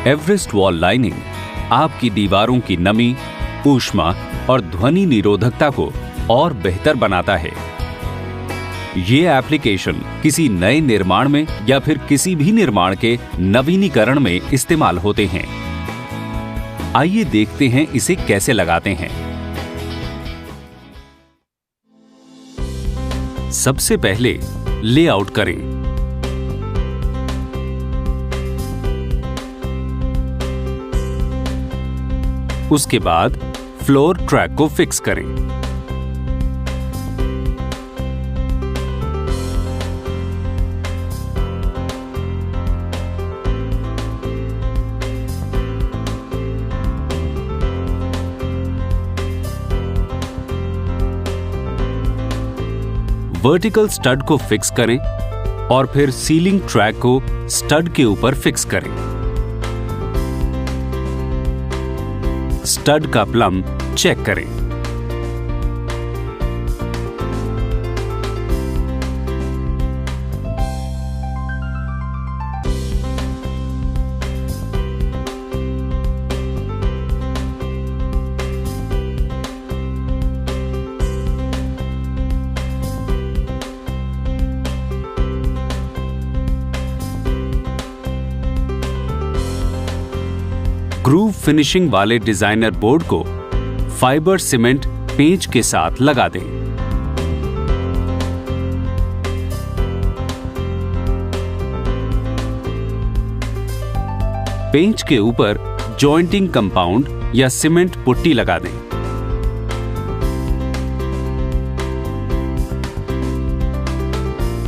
Everest wall lining आपकी दीवारों की नमी, ऊष्मा और ध्वनि निरोधकता को और बेहतर बनाता है। ये एप्लीकेशन किसी नए निर्माण में या फिर किसी भी निर्माण के नवीनीकरण में इस्तेमाल होते हैं। आइए देखते हैं इसे कैसे लगाते हैं। सबसे पहले लेआउट करें। उसके बाद फ्लोर ट्रैक को फिक्स करें। वर्टिकल स्टड को फिक्स करें और फिर सीलिंग ट्रैक को स्टड के ऊपर फिक्स करें। स्टड का प्लम चेक करें। ग्रूव फिनिशिंग वाले डिजाइनर बोर्ड को फाइबर सीमेंट पेंच के साथ लगा दें। पेंच के ऊपर जॉइंटिंग कंपाउंड या सीमेंट पुट्टी लगा दें।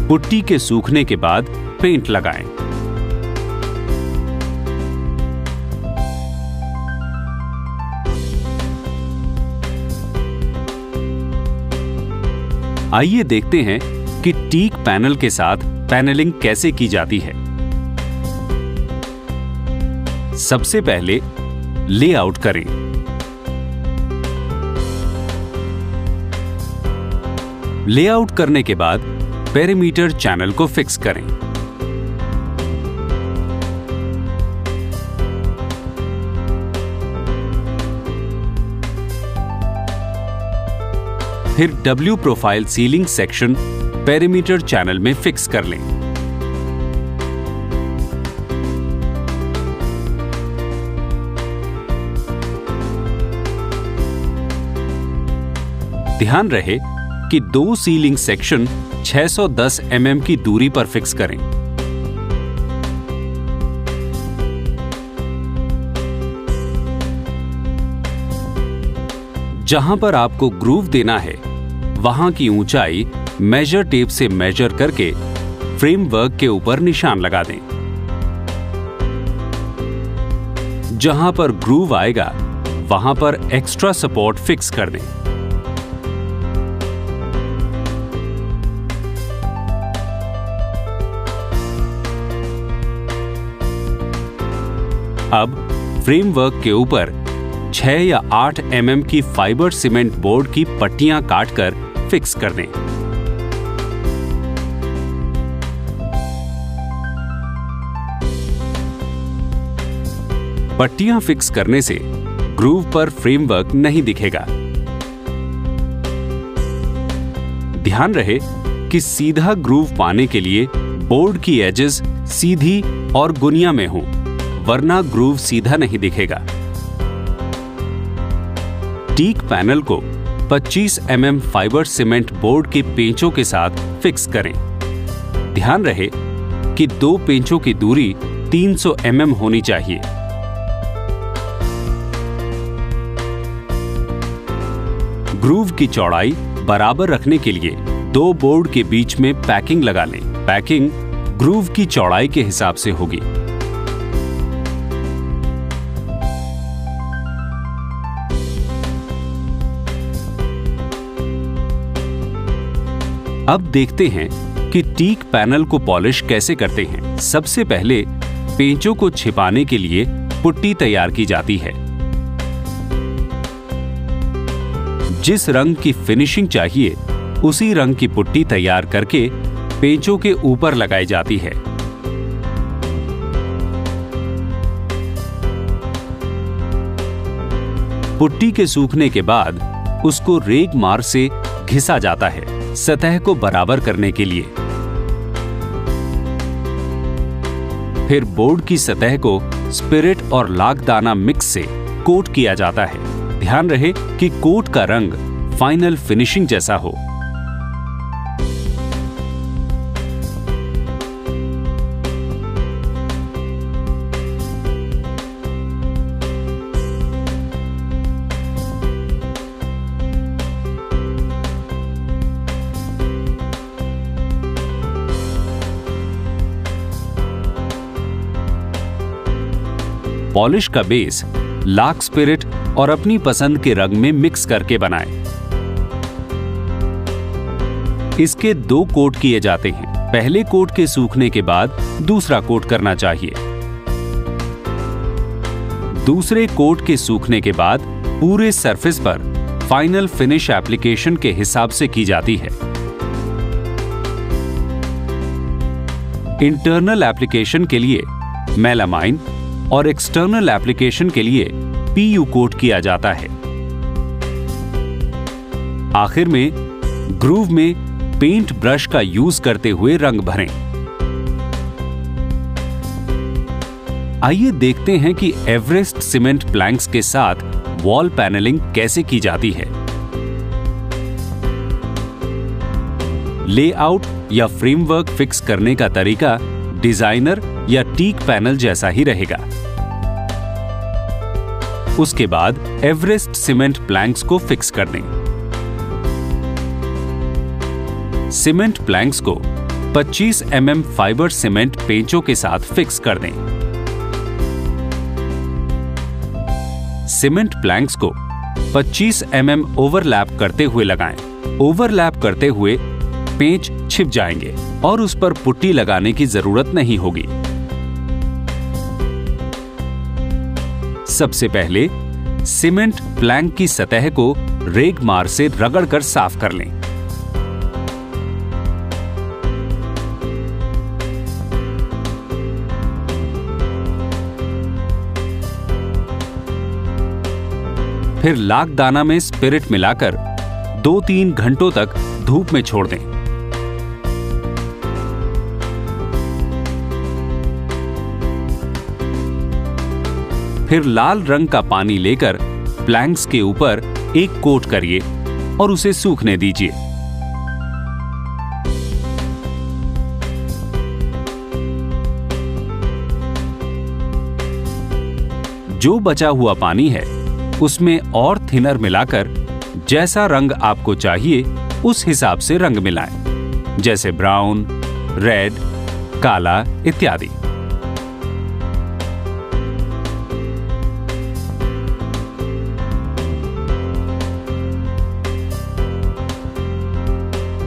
पुट्टी के सूखने के बाद पेंट लगाएं। आइए देखते हैं कि टीक पैनल के साथ पैनलिंग कैसे की जाती है। सबसे पहले लेआउट करें। लेआउट करने के बाद पेरीमीटर चैनल को फिक्स करें। फिर W profile ceiling section perimeter channel में फिक्स कर लें। ध्यान रहे कि दो सीलिंग सेक्शन 610 mm की दूरी पर फिक्स करें। जहां पर आपको ग्रूव देना है वहां की ऊंचाई मेजर टेप से मेजर करके फ्रेमवर्क के ऊपर निशान लगा दें। जहां पर ग्रूव आएगा वहां पर एक्स्ट्रा सपोर्ट फिक्स कर दें। अब फ्रेमवर्क के ऊपर 6 या 8 mm की फाइबर सीमेंट बोर्ड की पट्टियां काटकर फिक्स कर दें। पट्टियां फिक्स करने से ग्रूव पर फ्रेमवर्क नहीं दिखेगा। ध्यान रहे कि सीधा ग्रूव पाने के लिए बोर्ड की एजेस सीधी और गुनिया में हो, वरना ग्रूव सीधा नहीं दिखेगा। टीक पैनल को 25 mm फाइबर सीमेंट बोर्ड के पेंचों के साथ फिक्स करें। ध्यान रहे कि दो पेंचों की दूरी 300 mm होनी चाहिए। ग्रूव की चौड़ाई बराबर रखने के लिए दो बोर्ड के बीच में पैकिंग लगा लें। पैकिंग ग्रूव की चौड़ाई के हिसाब से होगी। अब देखते हैं कि टीक पैनल को पॉलिश कैसे करते हैं। सबसे पहले पेंचों को छिपाने के लिए पुट्टी तैयार की जाती है। जिस रंग की फिनिशिंग चाहिए उसी रंग की पुट्टी तैयार करके पेंचों के ऊपर लगाई जाती है। पुट्टी के सूखने के बाद उसको रेगमार से घिसा जाता है, सतह को बराबर करने के लिए। फिर बोर्ड की सतह को स्पिरिट और लाखदाना मिक्स से कोट किया जाता है। ध्यान रहे कि कोट का रंग फाइनल फिनिशिंग जैसा हो। पॉलिश का बेस लाख स्पिरिट और अपनी पसंद के रंग में मिक्स करके बनाएं। इसके 2 कोट किए जाते हैं। पहले कोट के सूखने के बाद दूसरा कोट करना चाहिए। दूसरे कोट के सूखने के बाद पूरे सरफेस पर फाइनल फिनिश एप्लीकेशन के हिसाब से की जाती है। इंटरनल एप्लीकेशन के लिए मेलामाइन और एक्सटर्नल एप्लीकेशन के लिए पीयू कोट किया जाता है। आखिर में ग्रूव में पेंट ब्रश का यूज करते हुए रंग भरें। आइए देखते हैं कि एवरेस्ट सीमेंट प्लैंक्स के साथ वॉल पैनलिंग कैसे की जाती है। लेआउट या फ्रेमवर्क फिक्स करने का तरीका डिजाइनर या टीक पैनल जैसा ही रहेगा। उसके बाद एवरेस्ट सीमेंट प्लैंक्स को फिक्स कर दें। सीमेंट प्लैंक्स को 25 mm फाइबर सीमेंट पेंचों के साथ फिक्स कर दें। सीमेंट प्लैंक्स को 25 mm ओवरलैप करते हुए लगाएं। ओवरलैप करते हुए पेंच छिप जाएंगे और उस पर पुट्टी लगाने की जरूरत नहीं होगी। सबसे पहले सीमेंट प्लैंक की सतह को रेगमार से रगड़कर साफ कर लें। फिर लाखदाना में स्पिरिट मिलाकर 2-3 घंटों तक धूप में छोड़ दें। फिर लाल रंग का पानी लेकर प्लैंक्स के ऊपर एक कोट करिए और उसे सूखने दीजिए। जो बचा हुआ पानी है उसमें और थिनर मिलाकर जैसा रंग आपको चाहिए उस हिसाब से रंग मिलाएं, जैसे ब्राउन, रेड, काला इत्यादि।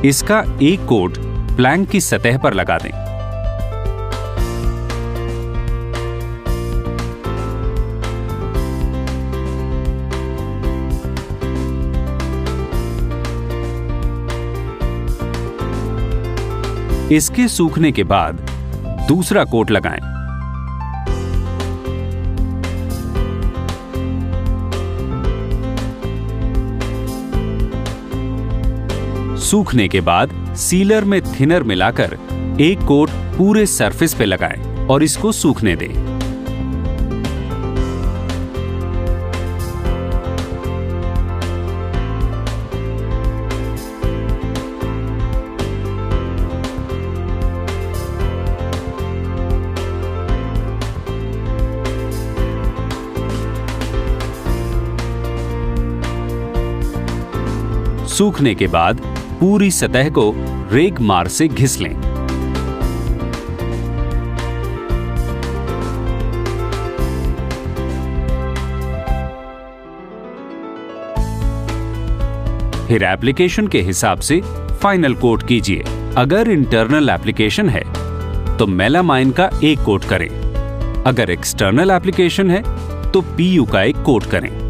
इसका एक कोट प्लैंक की सतह पर लगा दें। इसके सूखने के बाद दूसरा कोट लगाएं। सूखने के बाद सीलर में थिनर मिलाकर एक कोट पूरे सरफेस पे लगाएं और इसको सूखने दें। सूखने के बाद पूरी सतह को रेगमार से घिस लें। फिर एप्लीकेशन के हिसाब से फाइनल कोट कीजिए। अगर इंटरनल एप्लीकेशन है तो मेलामाइन का एक कोट करें। अगर एक्सटर्नल एप्लीकेशन है तो पीयू का एक कोट करें।